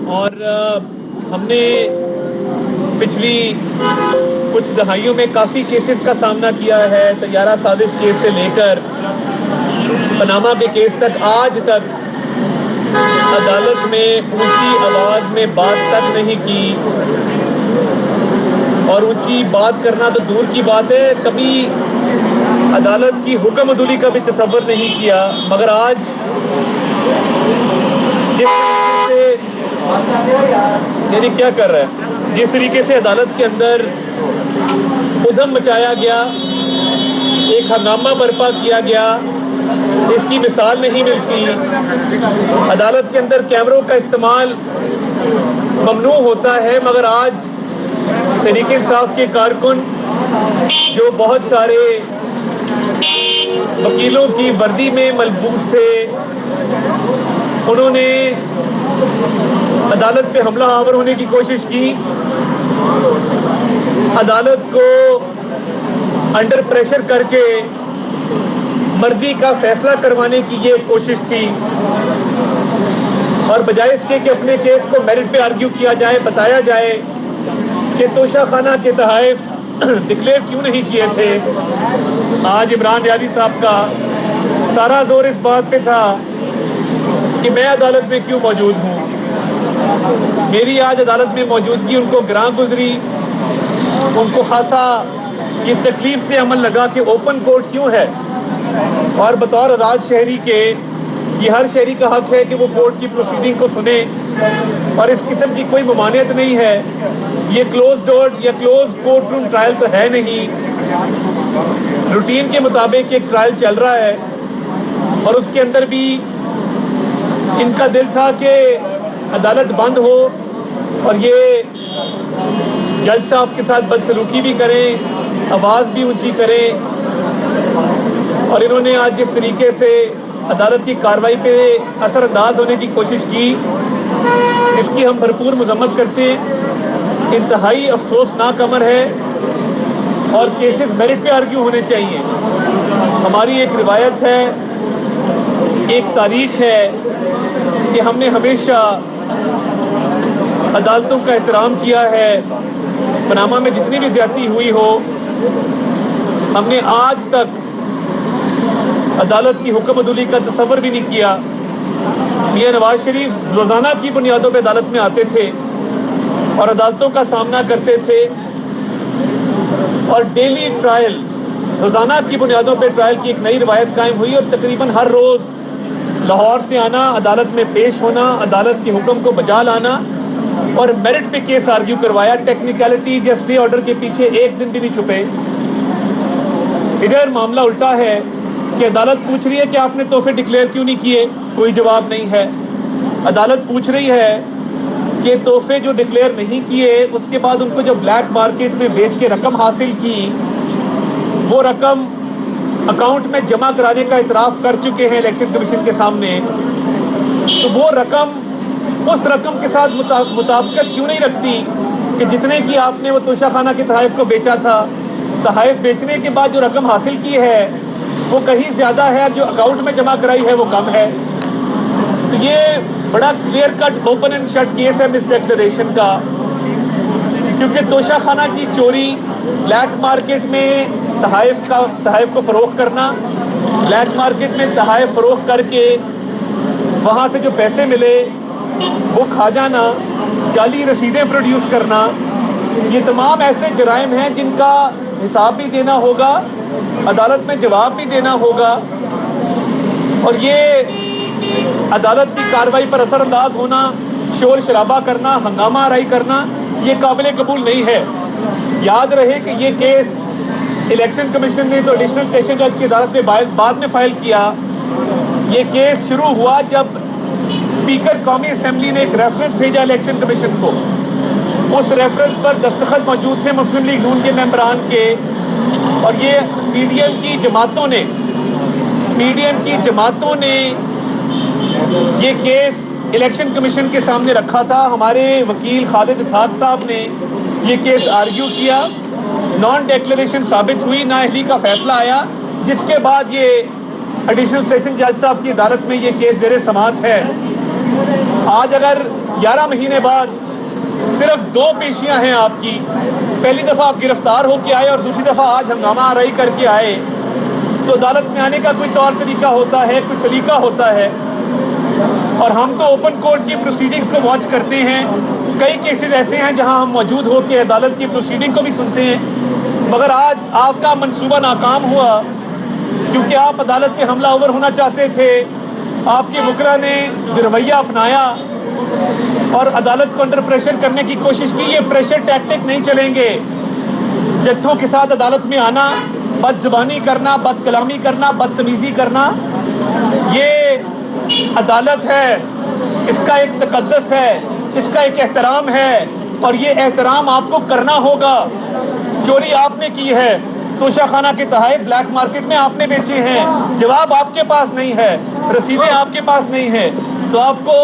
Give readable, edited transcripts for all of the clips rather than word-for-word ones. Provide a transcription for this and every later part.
اور ہم نے پچھلی کچھ دہائیوں میں کافی کیسز کا سامنا کیا ہے، طیارہ سازش کیس سے لے کر پاناما کے کیس تک. آج تک عدالت میں اونچی آواز میں بات تک نہیں کی، اور اونچی بات کرنا تو دور کی بات ہے، کبھی عدالت کی حکم عدولی کا بھی تصور نہیں کیا. مگر آج جس طریقے سے یعنی کیا کر رہا ہے، جس طریقے سے عدالت کے اندر ادھم مچایا گیا، ایک ہنگامہ برپا کیا گیا، اس کی مثال نہیں ملتی. عدالت کے اندر کیمروں کا استعمال ممنوع ہوتا ہے، مگر آج تحریک انصاف کے کارکن جو بہت سارے وکیلوں کی وردی میں ملبوس تھے، انہوں نے عدالت پہ حملہ آور ہونے کی کوشش کی. عدالت کو انڈر پریشر کر کے مرضی کا فیصلہ کروانے کی یہ کوشش تھی، اور بجائے اس کے کہ اپنے کیس کو میرٹ پہ آرگیو کیا جائے، بتایا جائے کہ توشہ خانہ کے تحائف ڈکلیئر کیوں نہیں کیے تھے. آج عمران ریاضی صاحب کا سارا زور اس بات پہ تھا کہ میں عدالت میں کیوں موجود ہوں. میری آج عدالت میں موجودگی ان کو گراں گزری، ان کو خاصا یہ تکلیف دہ عمل لگا کہ اوپن کورٹ کیوں ہے. اور بطور آزاد شہری کے یہ ہر شہری کا حق ہے کہ وہ کورٹ کی پروسیڈنگ کو سنے، اور اس قسم کی کوئی ممانعت نہیں ہے. یہ کلوز ڈور یا کلوز کورٹ روم ٹرائل تو ہے نہیں، روٹین کے مطابق ایک ٹرائل چل رہا ہے، اور اس کے اندر بھی ان کا دل تھا کہ عدالت بند ہو اور یہ جج صاحب کے ساتھ بدسلوکی بھی کریں، آواز بھی اونچی کریں. اور انہوں نے آج جس طریقے سے عدالت کی کارروائی پہ اثر انداز ہونے کی کوشش کی، اس کی ہم بھرپور مذمت کرتے ہیں. انتہائی افسوسناک امر ہے، اور کیسز میرٹ پہ آرگیو ہونے چاہیے. ہماری ایک روایت ہے، ایک تاریخ ہے کہ ہم نے ہمیشہ عدالتوں کا احترام کیا ہے. پاناما میں جتنی بھی زیادتی ہوئی ہو، ہم نے آج تک عدالت کی حکم عدولی کا تصور بھی نہیں کیا. میاں نواز شریف روزانہ کی بنیادوں پہ عدالت میں آتے تھے اور عدالتوں کا سامنا کرتے تھے، اور ڈیلی ٹرائل، روزانہ کی بنیادوں پہ ٹرائل کی ایک نئی روایت قائم ہوئی، اور تقریباً ہر روز لاہور سے آنا، عدالت میں پیش ہونا، عدالت کے حکم کو بجا لانا، اور میرٹ پہ کیس آرگیو کروایا. ٹیکنیکلٹیز یا اسٹے آرڈر کے پیچھے ایک دن بھی نہیں چھپے. ادھر معاملہ الٹا ہے کہ عدالت پوچھ رہی ہے کہ آپ نے تحفے ڈکلیئر کیوں نہیں کیے، کوئی جواب نہیں ہے. عدالت پوچھ رہی ہے کہ تحفے جو ڈکلیئر نہیں کیے، اس کے بعد ان کو جو بلیک مارکیٹ میں بیچ کے رقم حاصل کی، وہ رقم اکاؤنٹ میں جمع کرانے کا اعتراف کر چکے ہیں الیکشن کمیشن کے سامنے. تو وہ رقم اس رقم کے ساتھ مطابقت کیوں نہیں رکھتی کہ جتنے کی آپ نے وہ توشہ خانہ کے تحائف کو بیچا تھا؟ تحائف بیچنے کے بعد جو رقم حاصل کی ہے وہ کہیں زیادہ ہے، جو اکاؤنٹ میں جمع کرائی ہے وہ کم ہے. تو یہ بڑا clear cut open and shut case ہے مس ڈیکلریشن کا، کیونکہ توشہ خانہ کی چوری، بلیک مارکیٹ میں تحائف کو فروخت کرنا، بلیک مارکیٹ میں تحائف فروخت کر کے وہاں سے جو پیسے ملے وہ کھا جانا، جعلی رسیدیں پروڈیوس کرنا، یہ تمام ایسے جرائم ہیں جن کا حساب بھی دینا ہوگا، عدالت میں جواب بھی دینا ہوگا. اور یہ عدالت کی کارروائی پر اثر انداز ہونا، شور شرابہ کرنا، ہنگامہ آرائی کرنا، یہ قابل قبول نہیں ہے. یاد رہے کہ یہ کیس الیکشن کمیشن نے تو ایڈیشنل سیشن جج کی عدالت میں بعد میں فائل کیا. یہ کیس شروع ہوا جب اسپیکر قومی اسمبلی نے ایک ریفرنس بھیجا الیکشن کمیشن کو. اس ریفرنس پر دستخط موجود تھے مسلم لیگ نون کے ممبران کے، اور یہ پی ڈی ایم کی جماعتوں نے یہ کیس الیکشن کمیشن کے سامنے رکھا تھا. ہمارے وکیل خالد اسحاق صاحب نے یہ کیس آرگیو کیا، نان ڈیکلریشن ثابت ہوئی، نااہلی کا فیصلہ آیا، جس کے بعد یہ ایڈیشنل سیشن جج صاحب کی عدالت میں یہ کیس زیر سماعت ہے. آج آج اگر 11 مہینے بعد صرف 2 پیشیاں ہیں آپ کی، پہلی دفعہ آپ گرفتار ہو کے آئے اور دوسری دفعہ آج ہنگامہ آرائی کر کے آئے، تو عدالت میں آنے کا کوئی طور طریقہ ہوتا ہے، کوئی سلیقہ ہوتا ہے. اور ہم تو اوپن کورٹ کی پروسیڈنگز کو واچ کرتے ہیں. کئی کیسز ایسے ہیں جہاں ہم موجود ہو کے عدالت کی پروسیڈنگ کو بھی سنتے ہیں، مگر آج آپ کا منصوبہ ناکام ہوا کیونکہ آپ عدالت پہ حملہ آور ہونا چاہتے تھے. آپ کے وکلا نے جو رویہ اپنایا اور عدالت کو انڈر پریشر کرنے کی کوشش کی، یہ پریشر ٹیکٹک نہیں چلیں گے. جتھوں کے ساتھ عدالت میں آنا، بد زبانی کرنا، بد کلامی کرنا، بدتمیزی کرنا، یہ عدالت ہے، اس کا ایک تقدس ہے، اس کا ایک احترام ہے، اور یہ احترام آپ کو کرنا ہوگا. چوری آپ نے کی ہے، توشہ خانہ کے تحائف بلیک مارکیٹ میں آپ نے بیچے ہیں، جواب آپ کے پاس نہیں ہے، رسیدیں آپ کے پاس نہیں ہیں، تو آپ کو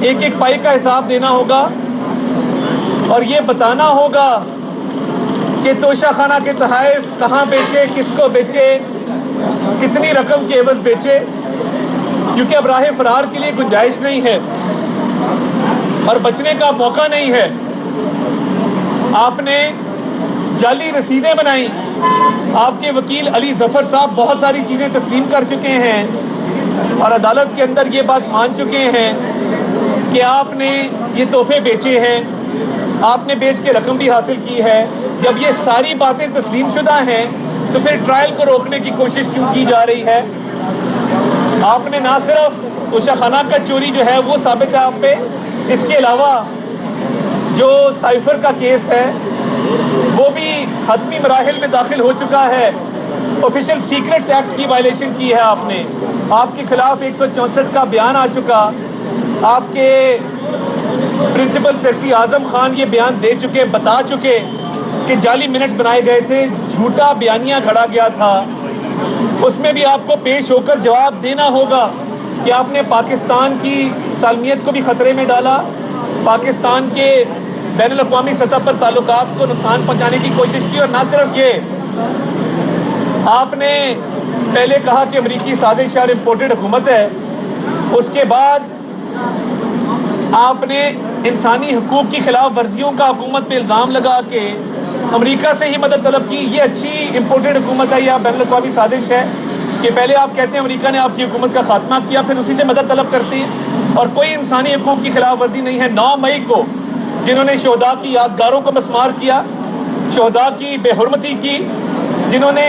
ایک ایک پائی کا حساب دینا ہوگا اور یہ بتانا ہوگا کہ توشہ خانہ کے تحائف کہاں بیچے، کس کو بیچے، کتنی رقم کے عوض بیچے، کیونکہ اب راہ فرار کے لیے گنجائش نہیں ہے اور بچنے کا موقع نہیں ہے. آپ نے جعلی رسیدیں بنائیں. آپ کے وکیل علی ظفر صاحب بہت ساری چیزیں تسلیم کر چکے ہیں اور عدالت کے اندر یہ بات مان چکے ہیں کہ آپ نے یہ تحفے بیچے ہیں، آپ نے بیچ کے رقم بھی حاصل کی ہے. جب یہ ساری باتیں تسلیم شدہ ہیں تو پھر ٹرائل کو روکنے کی کوشش کیوں کی جا رہی ہے؟ آپ نے نہ صرف توشہ خانہ کا چوری جو ہے وہ ثابت ہے آپ پہ، اس کے علاوہ جو سائفر کا کیس ہے وہ بھی حتمی مراحل میں داخل ہو چکا ہے. آفیشیل سیکرٹس ایکٹ کی وائلیشن کی ہے آپ نے. آپ کے خلاف 164 کا بیان آ چکا. آپ کے پرنسپل سیکرٹری اعظم خان یہ بیان دے چکے، بتا چکے کہ جعلی منٹس بنائے گئے تھے، جھوٹا بیانیہ گھڑا گیا تھا. اس میں بھی آپ کو پیش ہو کر جواب دینا ہوگا کہ آپ نے پاکستان کی سالمیت کو بھی خطرے میں ڈالا، پاکستان کے بین الاقوامی سطح پر تعلقات کو نقصان پہنچانے کی کوشش کی. اور نہ صرف یہ، آپ نے پہلے کہا کہ امریکی سازش اور امپورٹڈ حکومت ہے، اس کے بعد آپ نے انسانی حقوق کی خلاف ورزیوں کا حکومت پہ الزام لگا کے امریکہ سے ہی مدد طلب کی. یہ اچھی امپورٹڈ حکومت ہے یا بین الاقوامی سازش ہے کہ پہلے آپ کہتے ہیں امریکہ نے آپ کی حکومت کا خاتمہ کیا، پھر اسی سے مدد طلب کرتے ہیں؟ اور کوئی انسانی حقوق کی خلاف ورزی نہیں ہے. 9 مئی کو جنہوں نے شہداء کی یادگاروں کو مسمار کیا، شہداء کی بے حرمتی کی، جنہوں نے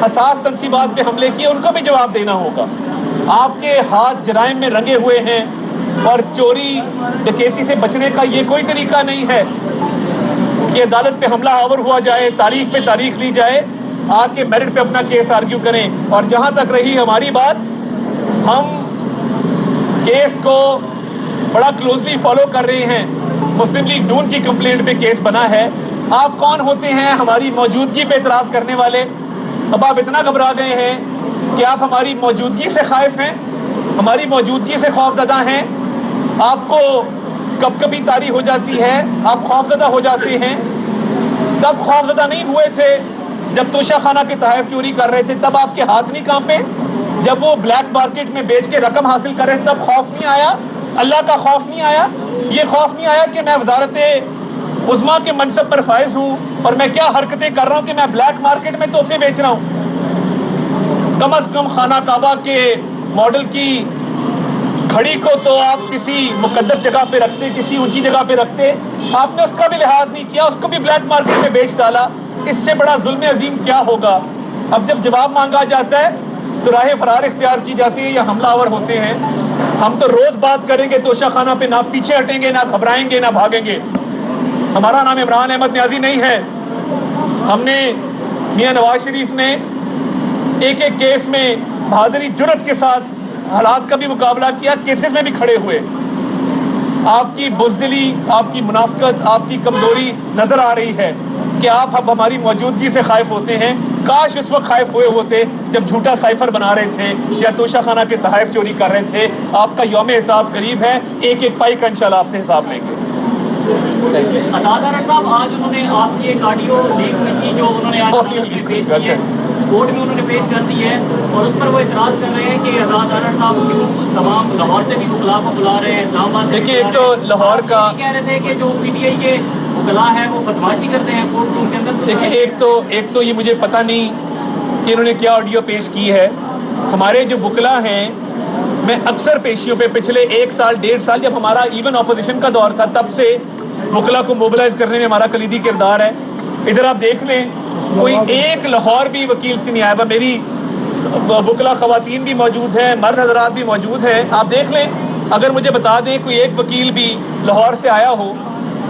حساس تنصیبات پہ حملے کیے، ان کو بھی جواب دینا ہوگا. آپ کے ہاتھ جرائم میں رنگے ہوئے ہیں اور چوری ڈکیتی سے بچنے کا یہ کوئی طریقہ نہیں ہے کہ عدالت پہ حملہ آور ہوا جائے، تاریخ پہ تاریخ لی جائے، آپ کے میرٹ پہ اپنا کیس آرگیو کریں. اور جہاں تک رہی ہماری بات، ہم کیس کو بڑا کلوزلی فالو کر رہے ہیں. مسلم لیگ نون کی کمپلینٹ پہ کیس بنا ہے. آپ کون ہوتے ہیں ہماری موجودگی پہ اعتراض کرنے والے؟ اب آپ اتنا گھبرا گئے ہیں کہ آپ ہماری موجودگی سے خائف ہیں، ہماری موجودگی سے خوفزدہ ہیں. آپ کو کب کبھی طاری ہو جاتی ہے، آپ خوفزدہ ہو جاتے ہیں. تب خوفزدہ نہیں ہوئے تھے جب توشہ خانہ کے تحائف چوری کر رہے تھے، تب آپ کے ہاتھ نہیں کانپے؟ جب وہ بلیک مارکیٹ میں بیچ کے رقم حاصل کر رہے تھے تب خوف نہیں آیا؟ اللہ کا خوف نہیں آیا؟ یہ خوف نہیں آیا کہ میں وزارت عظمیٰ کے منصب پر فائز ہوں اور میں کیا حرکتیں کر رہا ہوں کہ میں بلیک مارکیٹ میں تحفے بیچ رہا ہوں؟ کم از کم خانہ کعبہ کے ماڈل کی گھڑی کو تو آپ کسی مقدس جگہ پہ رکھتے، کسی اونچی جگہ پہ رکھتے. آپ نے اس کا بھی لحاظ نہیں کیا، اس کو بھی بلیک مارکیٹ میں بیچ ڈالا. اس سے بڑا ظلم عظیم کیا ہوگا؟ اب جب جواب مانگا جاتا ہے تو راہ فرار اختیار کی جاتی ہے یا حملہ آور ہوتے ہیں. ہم تو روز بات کریں گے توشہ خانہ پہ، نہ پیچھے ہٹیں گے، نہ گھبرائیں گے، نہ بھاگیں گے. ہمارا نام عمران احمد نیازی نہیں ہے. ہم نے میاں نواز شریف نے ایک ایک کیس میں بہادری جرت کے ساتھ حالات کا بھی مقابلہ کیا، کیسز میں بھی کھڑے ہوئے. آپ کی بزدلی، آپ کی منافقت، آپ کی کمزوری نظر آ رہی ہے کہ آپ اب ہماری موجودگی سے خائف ہوتے ہیں. کاش اس وقت خائف ہوئے ہوتے جب جھوٹا سائفر بنا رہے تھے یا توشہ خانہ کے تحائف چوری کر رہے تھے. آپ کا یوم حساب قریب ہے، ایک ایک پائی کا انشاءاللہ آپ سے حساب لیں گے. عطا ڈائریکٹر صاحب، آج انہوں نے آپ کی ایک آڈیو لیک ہوئی تھی جو انہوں نے آج پیش کی ہے. کورٹ میں انہوں نے پیش کر دی ہے اور اس پر وہ اعتراض کر رہے ہیں کہ آزاد ارڑ صاحب کیوں تمام لاہور سے بھی وکلاء کو بلا رہے ہیں, اسلام آباد سے. دیکھیے ایک تو لاہور کا کہہ رہے تھے کہ جو پی ٹی آئی کے وکلاء ہیں وہ بدماشی کرتے ہیں کورٹ روم کے اندر. دیکھیے ایک تو یہ مجھے پتہ نہیں کہ انہوں نے کیا آڈیو پیش کی ہے. ہمارے جو وکلاء ہیں, میں اکثر پیشیوں پہ پچھلے 1 سال 1.5 سال جب ہمارا ایون اپوزیشن کا دور تھا تب سے وکلاء کو موبلائز کرنے میں ہمارا کلیدی کردار ہے. ادھر آپ دیکھ لیں کوئی ایک لاہور بھی وکیل سے نہیں آیا. میری وکلاء خواتین بھی موجود ہیں, مرد حضرات بھی موجود ہیں. آپ دیکھ لیں, اگر مجھے بتا دیں کوئی ایک وکیل بھی لاہور سے آیا ہو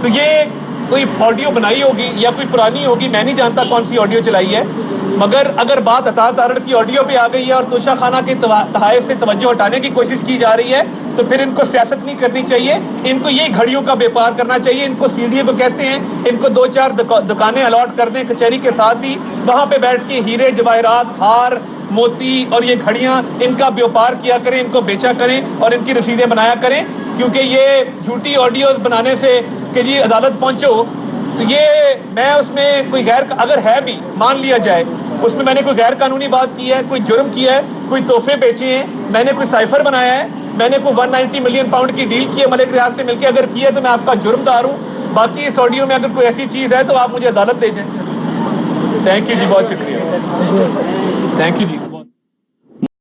تو یہ کوئی آڈیو بنائی ہوگی یا کوئی پرانی ہوگی, میں نہیں جانتا کون سی آڈیو چلائی ہے. مگر اگر بات اطاعت ارڑ کی آڈیو پہ آ گئی ہے اور توشہ خانہ کے تحائف سے توجہ ہٹانے کی کوشش کی جا رہی ہے تو پھر ان کو سیاست نہیں کرنی چاہیے, ان کو یہی گھڑیوں کا بیپار کرنا چاہیے. ان کو سی ڈی اے کو کہتے ہیں, ان کو 2-4 دکانیں الاٹ کر دیں کچہری کے ساتھ ہی, وہاں پہ بیٹھ کے ہیرے جواہرات ہار موتی اور یہ گھڑیاں ان کا بیوپار کیا کریں, ان کو بیچا کریں اور ان کی رسیدیں بنایا کریں. کیونکہ یہ جھوٹی آڈیوز بنانے سے کہ جی عدالت پہنچو, تو یہ میں اس میں کوئی اگر ہے بھی مان لیا جائے اس میں نے کوئی غیر قانونی بات کی ہے, کوئی جرم کیا ہے, کوئی تحفے بیچے ہیں, میں نے کوئی سائفر بنایا ہے, میں نے کوئی 190 ملین پاؤنڈ کی ڈیل کی ہے ملک ریاض سے مل کے, اگر کی ہے تو میں آپ کا جرم دار ہوں. باقی اس آڈیو میں اگر کوئی ایسی چیز ہے تو آپ مجھے عدالت دے جائیں. تھینک یو جی, بہت شکریہ. Thank you G.